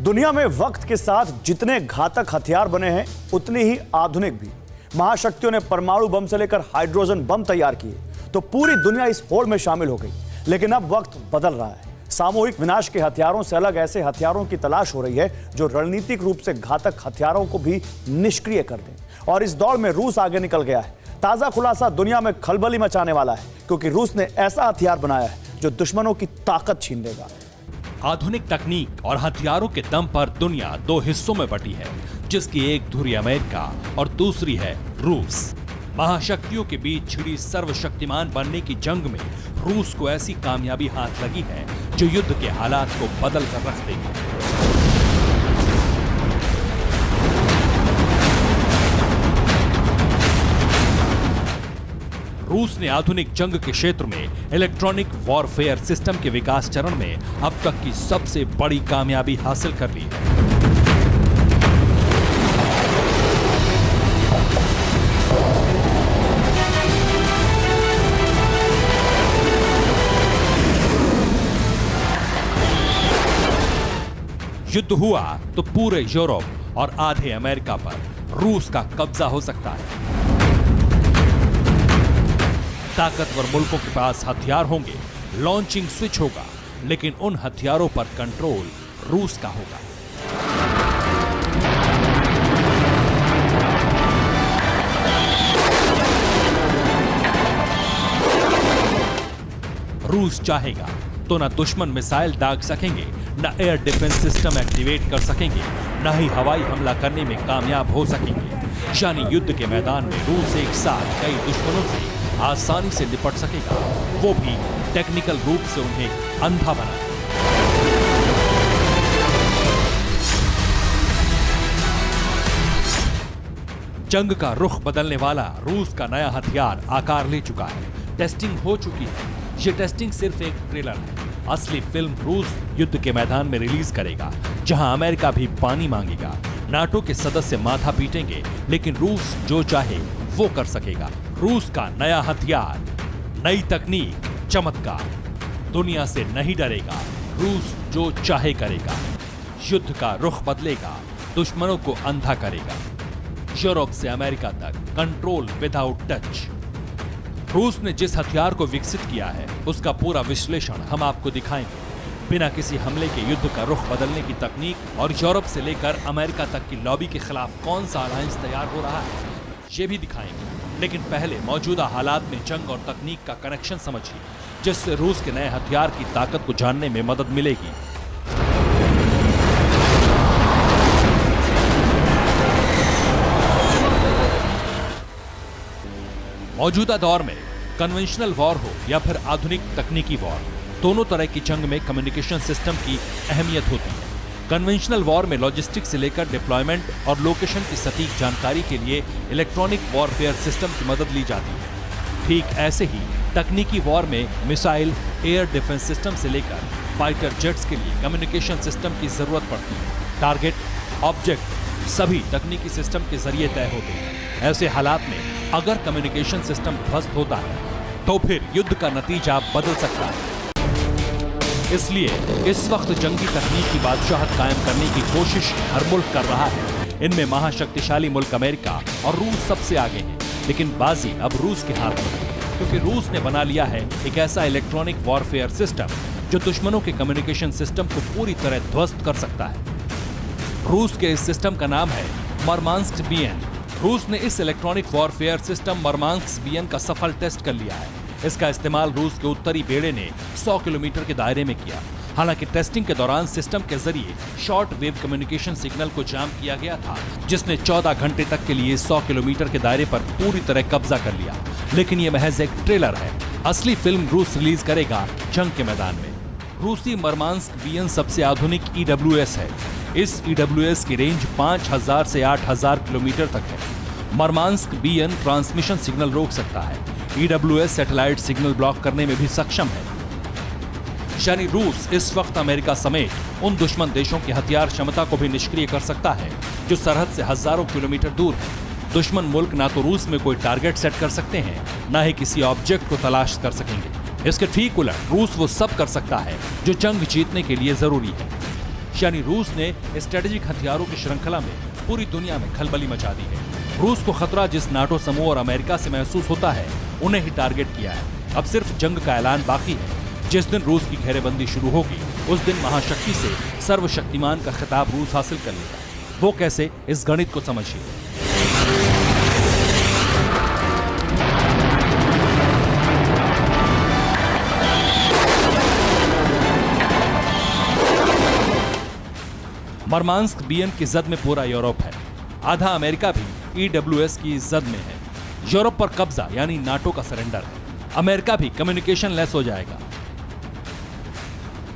दुनिया में वक्त के साथ जितने घातक हथियार बने हैं उतने ही आधुनिक भी। महाशक्तियों ने परमाणु बम से लेकर हाइड्रोजन बम तैयार किए तो पूरी दुनिया इस होड़ में शामिल हो गई। लेकिन अब वक्त बदल रहा है। सामूहिक विनाश के हथियारों से अलग ऐसे हथियारों की तलाश हो रही है जो रणनीतिक रूप से घातक हथियारों को भी निष्क्रिय कर दें। और इस दौड़ में रूस आगे निकल गया है। ताजा खुलासा दुनिया में खलबली मचाने वाला है, क्योंकि रूस ने ऐसा हथियार बनाया है जो दुश्मनों की ताकत छीन लेगा। आधुनिक तकनीक और हथियारों के दम पर दुनिया दो हिस्सों में बटी है, जिसकी एक धुरी अमेरिका और दूसरी है रूस। महाशक्तियों के बीच छिड़ी सर्वशक्तिमान बनने की जंग में रूस को ऐसी कामयाबी हाथ लगी है जो युद्ध के हालात को बदल कर रख देगी। रूस ने आधुनिक जंग के क्षेत्र में इलेक्ट्रॉनिक वॉरफेयर सिस्टम के विकास चरण में अब तक की सबसे बड़ी कामयाबी हासिल कर ली है। युद्ध हुआ तो पूरे यूरोप और आधे अमेरिका पर रूस का कब्जा हो सकता है। ताकतवर मुल्कों के पास हथियार होंगे, लॉन्चिंग स्विच होगा, लेकिन उन हथियारों पर कंट्रोल रूस का होगा। रूस चाहेगा तो ना दुश्मन मिसाइल दाग सकेंगे, ना एयर डिफेंस सिस्टम एक्टिवेट कर सकेंगे, ना ही हवाई हमला करने में कामयाब हो सकेंगे। यानी युद्ध के मैदान में रूस एक साथ कई दुश्मनों से आसानी से निपट सकेगा, वो भी टेक्निकल रूप से उन्हें अंधा बना। जंग का रुख बदलने वाला रूस का नया हथियार आकार ले चुका है। टेस्टिंग हो चुकी है। ये टेस्टिंग सिर्फ एक ट्रेलर है। असली फिल्म रूस युद्ध के मैदान में रिलीज करेगा, जहां अमेरिका भी पानी मांगेगा, नाटो के सदस्य माथा पीटेंगे, लेकिन रूस जो चाहे वो कर सकेगा। रूस का नया हथियार, नई तकनीक, चमत्कार। दुनिया से नहीं डरेगा, रूस जो चाहे करेगा। युद्ध का रुख बदलेगा, दुश्मनों को अंधा करेगा। यूरोप से अमेरिका तक कंट्रोल विदाउट टच। रूस ने जिस हथियार को विकसित किया है उसका पूरा विश्लेषण हम आपको दिखाएंगे। बिना किसी हमले के युद्ध का रुख बदलने की तकनीक और यूरोप से लेकर अमेरिका तक की लॉबी के खिलाफ कौन सा अलायंस तैयार हो रहा है, ये भी दिखाएंगे। लेकिन पहले मौजूदा हालात में जंग और तकनीक का कनेक्शन समझिए, जिससे रूस के नए हथियार की ताकत को जानने में मदद मिलेगी। मौजूदा दौर में कन्वेंशनल वॉर हो या फिर आधुनिक तकनीकी वॉर, दोनों तरह की जंग में कम्युनिकेशन सिस्टम की अहमियत होती है। कन्वेंशनल वॉर में लॉजिस्टिक्स से लेकर डिप्लॉयमेंट और लोकेशन की सटीक जानकारी के लिए इलेक्ट्रॉनिक वॉरफेयर सिस्टम की मदद ली जाती है। ठीक ऐसे ही तकनीकी वॉर में मिसाइल, एयर डिफेंस सिस्टम से लेकर फाइटर जेट्स के लिए कम्युनिकेशन सिस्टम की जरूरत पड़ती है। टारगेट, ऑब्जेक्ट सभी तकनीकी सिस्टम के जरिए तय होते हैं। ऐसे हालात में अगर कम्युनिकेशन सिस्टम ध्वस्त होता है तो फिर युद्ध का नतीजा बदल सकता है। इसलिए इस वक्त जंगी तकनीक की बादशाहत कायम करने की कोशिश हर मुल्क कर रहा है। इनमें महाशक्तिशाली मुल्क अमेरिका और रूस सबसे आगे हैं, लेकिन बाजी अब रूस के हाथ में है, क्योंकि रूस ने बना लिया है एक ऐसा इलेक्ट्रॉनिक वॉरफेयर सिस्टम जो दुश्मनों के कम्युनिकेशन सिस्टम को पूरी तरह ध्वस्त कर सकता है। रूस के इस सिस्टम का नाम है मरमांस्क बीएन। रूस ने इस electronic warfare system Murmansk BN का सफल टेस्ट कर लिया है। इसका इस्तेमाल रूस के उत्तरी बेड़े ने 100 किलोमीटर के दायरे में किया। हालांकि टेस्टिंग के दौरान सिस्टम के जरिए शॉर्ट वेव कम्युनिकेशन सिग्नल को जाम किया गया था, जिसने 14 घंटे तक के लिए 100 किलोमीटर के दायरे पर पूरी तरह कब्जा कर लिया। लेकिन यह महज एक ट्रेलर है। असली फिल्म रूस रिलीज करेगा जंग के मैदान में। रूसी मरमांस्क बीएन सबसे आधुनिक EWS है। इस EWS की रेंज 5000 से 8000 किलोमीटर तक है। मरमांस्क बीएन ट्रांसमिशन सिग्नल रोक सकता है। EWS सैटेलाइट सिग्नल ब्लॉक करने में भी सक्षम है। यानी रूस इस वक्त अमेरिका समेत उन दुश्मन देशों की हथियार क्षमता को भी निष्क्रिय कर सकता है जो सरहद से हजारों किलोमीटर दूर है। दुश्मन मुल्क ना तो रूस में कोई टारगेट सेट कर सकते हैं, ना ही किसी ऑब्जेक्ट को तलाश कर सकेंगे। इसके ठीक उलट रूस वो सब कर सकता है जो जंग जीतने के लिए जरूरी है। यानी रूस ने स्ट्रेटेजिक हथियारों की श्रृंखला में पूरी दुनिया में खलबली मचा दी है। रूस को खतरा जिस नाटो समूह और अमेरिका से महसूस होता है, उन्हें ही टारगेट किया है। अब सिर्फ जंग का ऐलान बाकी है। जिस दिन रूस की घेरेबंदी शुरू होगी, उस दिन महाशक्ति से सर्वशक्तिमान का खिताब रूस हासिल कर लेगा। वो कैसे, इस गणित को समझिए। मरमांस्क बीएम की जद में पूरा यूरोप है। आधा अमेरिका भी EWS की जद में है। यूरोप पर कब्जा यानी नाटो का सरेंडर है। अमेरिका भी कम्युनिकेशन लेस हो जाएगा।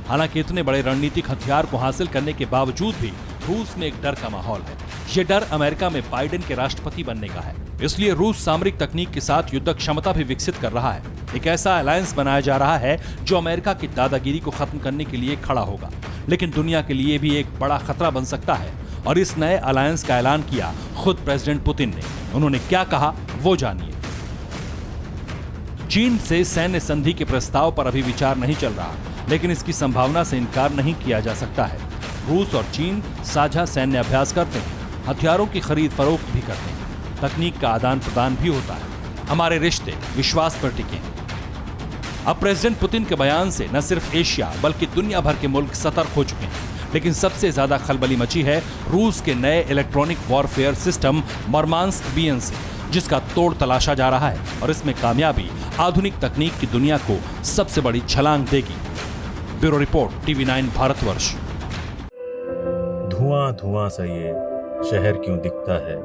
हालांकि इतने बड़े रणनीतिक हथियार को हासिल करने के बावजूद भी रूस में एक डर का माहौल है। यह डर अमेरिका में बाइडेन के राष्ट्रपति बनने का है। इसलिए रूस सामरिक तकनीक के साथ युद्ध क्षमता भी विकसित कर रहा है। एक ऐसा अलायंस बनाया जा रहा है जो अमेरिका की दादागिरी को खत्म करने के लिए खड़ा होगा, लेकिन दुनिया के लिए भी एक बड़ा खतरा बन सकता है। और इस नए अलायंस का ऐलान किया खुद प्रेसिडेंट पुतिन ने। उन्होंने क्या कहा, वो जानिए। चीन से सैन्य संधि के प्रस्ताव पर अभी विचार नहीं चल रहा, लेकिन इसकी संभावना से इनकार नहीं किया जा सकता है। रूस और चीन साझा सैन्य अभ्यास करते हैं, हथियारों की खरीद फरोख्त भी करते हैं, तकनीक का आदान प्रदान भी होता है। हमारे रिश्ते विश्वास पर टिके हैं। अब प्रेसिडेंट पुतिन के बयान से न सिर्फ एशिया बल्कि दुनिया भर के मुल्क सतर्क हो चुके हैं। लेकिन सबसे ज्यादा खलबली मची है रूस के नए electronic warfare system Murmansk BN से, जिसका तोड़ तलाशा जा रहा है। और इसमें कामयाबी आधुनिक तकनीक की दुनिया को सबसे बड़ी छलांग देगी। Bureau report, TV9 Bharatvarsh. धुआं धुआं सा ये शहर क्यों दिखता है,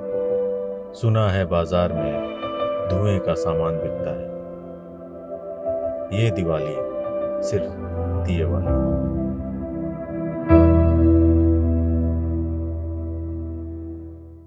सुना है बाजार में धुएं का सामान बिकता है। ये दिवाली सिर्फ दिए वाली।